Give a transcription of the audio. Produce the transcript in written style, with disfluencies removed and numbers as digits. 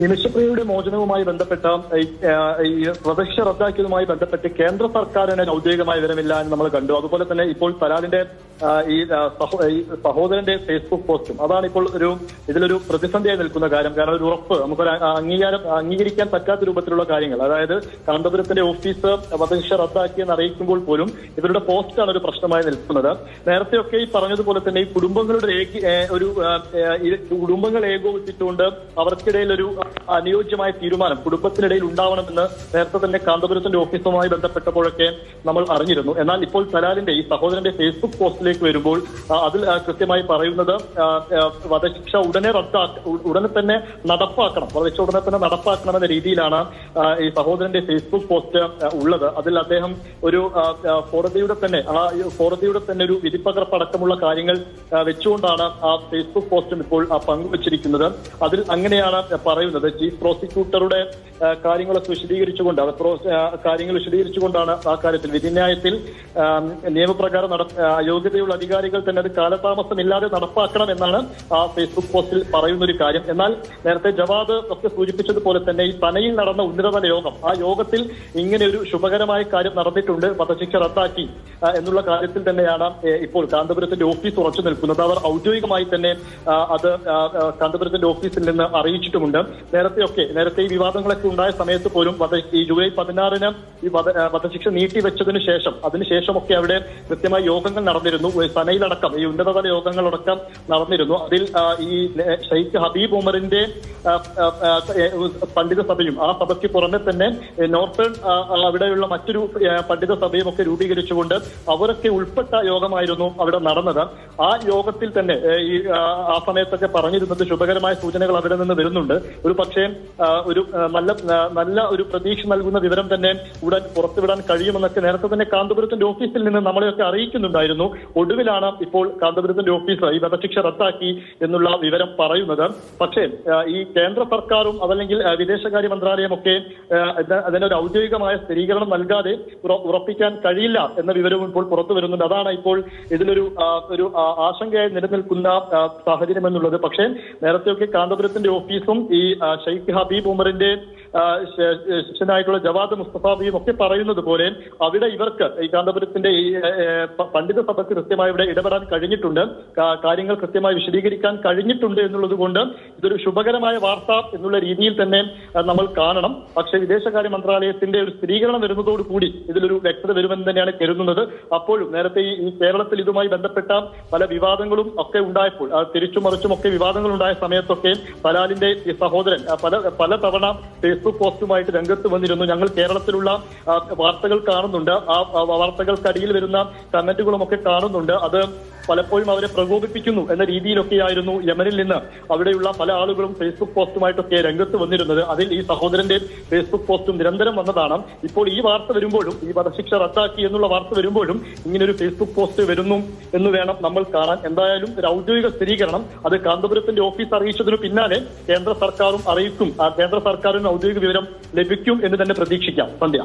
നിമിഷപ്രിയയുടെ മോചനവുമായി ബന്ധപ്പെട്ട വധശിക്ഷ റദ്ദാക്കിയതുമായി ബന്ധപ്പെട്ട് കേന്ദ്ര സർക്കാരിന് ഔദ്യോഗികമായ വിവരമില്ല എന്ന് നമ്മൾ കണ്ടു. അതുപോലെ തന്നെ ഇപ്പോൾ തലാലിന്റെ ഈ സഹോദരന്റെ ഫേസ്ബുക്ക് പോസ്റ്റും അതാണ് ഇപ്പോൾ ഇതിലൊരു പ്രതിസന്ധിയായി നിൽക്കുന്ന കാര്യം. കാരണം ഒരു ഉറപ്പ് നമുക്കൊരു അംഗീകരിക്കാൻ പറ്റാത്ത രൂപത്തിലുള്ള കാര്യങ്ങൾ, അതായത് കാന്തപുരത്തിന്റെ ഓഫീസ് വധശിക്ഷ റദ്ദാക്കിയെന്ന് അറിയിക്കുമ്പോൾ പോലും ഇവരുടെ പോസ്റ്റാണ് ഒരു പ്രശ്നമായി നിൽക്കുന്നത്. നേരത്തെയൊക്കെ ഈ പറഞ്ഞതുപോലെ തന്നെ ഈ കുടുംബങ്ങൾ ഏകോപിപ്പിച്ചുകൊണ്ട് അവർക്കിടയിൽ ഒരു അനുയോജ്യമായ തീരുമാനം കുടുംബത്തിനിടയിൽ ഉണ്ടാവണമെന്ന് നേരത്തെ തന്നെ കാന്തപുരത്തിന്റെ ഓഫീസുമായി ബന്ധപ്പെട്ടപ്പോഴൊക്കെ നമ്മൾ അറിഞ്ഞിരുന്നു. എന്നാൽ ഇപ്പോൾ തലാലിന്റെ ഈ സഹോദരന്റെ ഫേസ്ബുക്ക് പോസ്റ്റിലേക്ക് വരുമ്പോൾ അതിൽ കൃത്യമായി പറയുന്നത് വധശിക്ഷ ഉടനെ തന്നെ നടപ്പാക്കണം, വധശിക്ഷ ഉടനെ തന്നെ നടപ്പാക്കണമെന്ന രീതിയിലാണ് ഈ സഹോദരന്റെ ഫേസ്ബുക്ക് പോസ്റ്റ് ഉള്ളത്. അതിൽ അദ്ദേഹം ഒരു കോടതിയുടെ തന്നെ ഒരു വിധിപ്പകർപ്പടക്കമുള്ള കാര്യങ്ങൾ വെച്ചുകൊണ്ടാണ് ആ ഫേസ്ബുക്ക് പോസ്റ്റും ഇപ്പോൾ പങ്കുവച്ചിരിക്കുന്നത്. അതിൽ അങ്ങനെയാണ് പറയുന്നത്. ചീഫ് പ്രോസിക്യൂട്ടറുടെ കാര്യങ്ങളൊക്കെ വിശദീകരിച്ചുകൊണ്ടാണ് ആ കാര്യത്തിൽ വിധിന്യായത്തിൽ നിയമപ്രകാരം യോഗ്യതയുള്ള അധികാരികൾ തന്നെ അത് കാലതാമസമില്ലാതെ നടപ്പാക്കണം എന്നാണ് ആ ഫേസ്ബുക്ക് പോസ്റ്റിൽ പറയുന്ന ഒരു കാര്യം. എന്നാൽ നേരത്തെ ജവാദ് ഒക്കെ സൂചിപ്പിച്ചതുപോലെ തന്നെ ഈ പനയിൽ നടന്ന ഉന്നതതല യോഗം, ആ യോഗത്തിൽ ഇങ്ങനെ ഒരു ശുഭകരമായ കാര്യം നടന്നിട്ടുണ്ട്, വധശിക്ഷ റദ്ദാക്കി എന്നുള്ള കാര്യത്തിൽ തന്നെയാണ് ഇപ്പോൾ കാന്തപുരത്തിന്റെ ഓഫീസ് ഉറച്ചു നിൽക്കുന്നത്. അവർ ഔദ്യോഗികമായി തന്നെ അത് കാന്തപുരത്തിന്റെ ഓഫീസിൽ നിന്ന് അറിയിച്ചിട്ടുമുണ്ട്. നേരത്തെ ഈ വിവാദങ്ങളൊക്കെ ഉണ്ടായ സമയത്ത് പോലും ഈ ജൂലൈ 16-ന് ഈ വധശിക്ഷ നീട്ടിവെച്ചതിന് ശേഷം അതിനുശേഷമൊക്കെ അവിടെ കൃത്യമായി യോഗങ്ങൾ നടന്നിരുന്നു. സനയിലടക്കം ഈ ഉന്നതതല യോഗങ്ങളടക്കം നടന്നിരുന്നു. അതിൽ ഈ ഷെയ്ഖ് ഹബീബ് ഉമറിന്റെ പണ്ഡിത സഭയും ആ സഭയ്ക്ക് പുറമെ തന്നെ നോർത്തേൺ അവിടെയുള്ള മറ്റൊരു പണ്ഡിത സഭയും ഒക്കെ രൂപീകരിച്ചുകൊണ്ട് അവരൊക്കെ ഉൾപ്പെട്ട യോഗമായിരുന്നു അവിടെ നടന്നത്. ആ യോഗത്തിൽ തന്നെ ഈ ആ സമയത്തൊക്കെ പറഞ്ഞിരുന്നത് ശുഭകരമായ സൂചനകൾ അവിടെ നിന്ന് വരുന്നുണ്ട്. ഒരു പക്ഷേ ഒരു നല്ല ഒരു പ്രതീക്ഷ നൽകുന്ന വിവരം തന്നെ ഉടൻ പുറത്തുവിടാൻ കഴിയുമെന്നൊക്കെ നേരത്തെ തന്നെ കാന്തപുരത്തിന്റെ ഓഫീസിൽ നിന്ന് നമ്മളെയൊക്കെ അറിയിക്കുന്നുണ്ടായിരുന്നു. ഒടുവിലാണ് ഇപ്പോൾ കാന്തപുരത്തിന്റെ ഓഫീസ് ഈ വധശിക്ഷ റദ്ദാക്കി എന്നുള്ള വിവരം പറയുന്നത്. പക്ഷേ ഈ കേന്ദ്ര സർക്കാരും അതല്ലെങ്കിൽ വിദേശകാര്യ മന്ത്രാലയമൊക്കെ അതിനൊരു ഔദ്യോഗികമായ സ്ഥിരീകരണം നൽകാതെ ഉറപ്പിക്കാൻ കഴിയില്ല എന്ന വിവരവും ഇപ്പോൾ പുറത്തു വരുന്നുണ്ട്. അതാണ് ഇപ്പോൾ ഇതിലൊരു ആശങ്കയായി നിലനിൽക്കുന്ന സാഹചര്യം എന്നുള്ളത്. പക്ഷേ നേരത്തെയൊക്കെ കാന്തപുരത്തിന്റെ ഓഫീസും ഈ ഷെയ്ഖ് ഹബീബ് ഉമറിന്റെ ശിഷ്യനായിട്ടുള്ള ജവാദ് മുസ്തഫാബിയും ഒക്കെ പറയുന്നത് പോലെ അവിടെ ഇവർക്ക് ഈ കാന്തപുരത്തിന്റെ ഈ പണ്ഡിത സഭയ്ക്ക് കൃത്യമായി ഇവിടെ ഇടപെടാൻ കഴിഞ്ഞിട്ടുണ്ട്, കാര്യങ്ങൾ കൃത്യമായി വിശദീകരിക്കാൻ കഴിഞ്ഞിട്ടുണ്ട് എന്നുള്ളത് കൊണ്ട് ഇതൊരു ശുഭകരമായ വാർത്ത എന്നുള്ള രീതിയിൽ തന്നെ നമ്മൾ കാണണം. പക്ഷേ വിദേശകാര്യ മന്ത്രാലയത്തിന്റെ ഒരു സ്ഥിരീകരണം വരുന്നതോടുകൂടി ഇതിലൊരു വ്യക്തത വരുമെന്ന് തന്നെയാണ് കരുതുന്നത്. അപ്പോഴും നേരത്തെ ഈ കേരളത്തിൽ ഇതുമായി ബന്ധപ്പെട്ട പല വിവാദങ്ങളും ഒക്കെ ഉണ്ടായപ്പോൾ തിരിച്ചും മറിച്ചും ഒക്കെ വിവാദങ്ങൾ ഉണ്ടായ സമയത്തൊക്കെ തലാലിന്റെ ഈ സഹോദരൻ പല തവണ ഫേസ്ബുക്ക് പോസ്റ്റുമായിട്ട് രംഗത്ത് വന്നിരുന്നു. ഞങ്ങൾ കേരളത്തിലുള്ള വാർത്തകൾ കാണുന്നുണ്ട്, ആ വാർത്തകൾക്കടിയിൽ വരുന്ന കമന്റുകളും ഒക്കെ കാണുന്നുണ്ട്, അത് പലപ്പോഴും അവരെ പ്രകോപിപ്പിക്കുന്നു എന്ന രീതിയിലൊക്കെയായിരുന്നു യമനിൽ നിന്ന് അവിടെയുള്ള പല ആളുകളും ഫേസ്ബുക്ക് പോസ്റ്റുമായിട്ടൊക്കെ രംഗത്ത് വന്നിരുന്നത്. അതിൽ ഈ സഹോദരന്റെ ഫേസ്ബുക്ക് പോസ്റ്റും നിരന്തരം വന്നതാണ്. ഇപ്പോൾ ഈ വാർത്ത വരുമ്പോഴും, ഈ വധശിക്ഷ റദ്ദാക്കി എന്നുള്ള വാർത്ത വരുമ്പോഴും ഇങ്ങനൊരു ഫേസ്ബുക്ക് പോസ്റ്റ് വരുന്നു എന്ന് വേണം നമ്മൾ കാണാൻ. എന്തായാലും ഒരു ഔദ്യോഗിക സ്ഥിരീകരണം അത് കാന്തപുരത്തിന്റെ ഓഫീസ് അറിയിച്ചതിനു പിന്നാലെ കേന്ദ്ര സർക്കാരും അറിയിക്കും. കേന്ദ്ര സർക്കാരിന് ഔദ്യോഗിക വിവരം ലഭിക്കും എന്ന് തന്നെ പ്രതീക്ഷിക്കാം. സന്ധ്യ.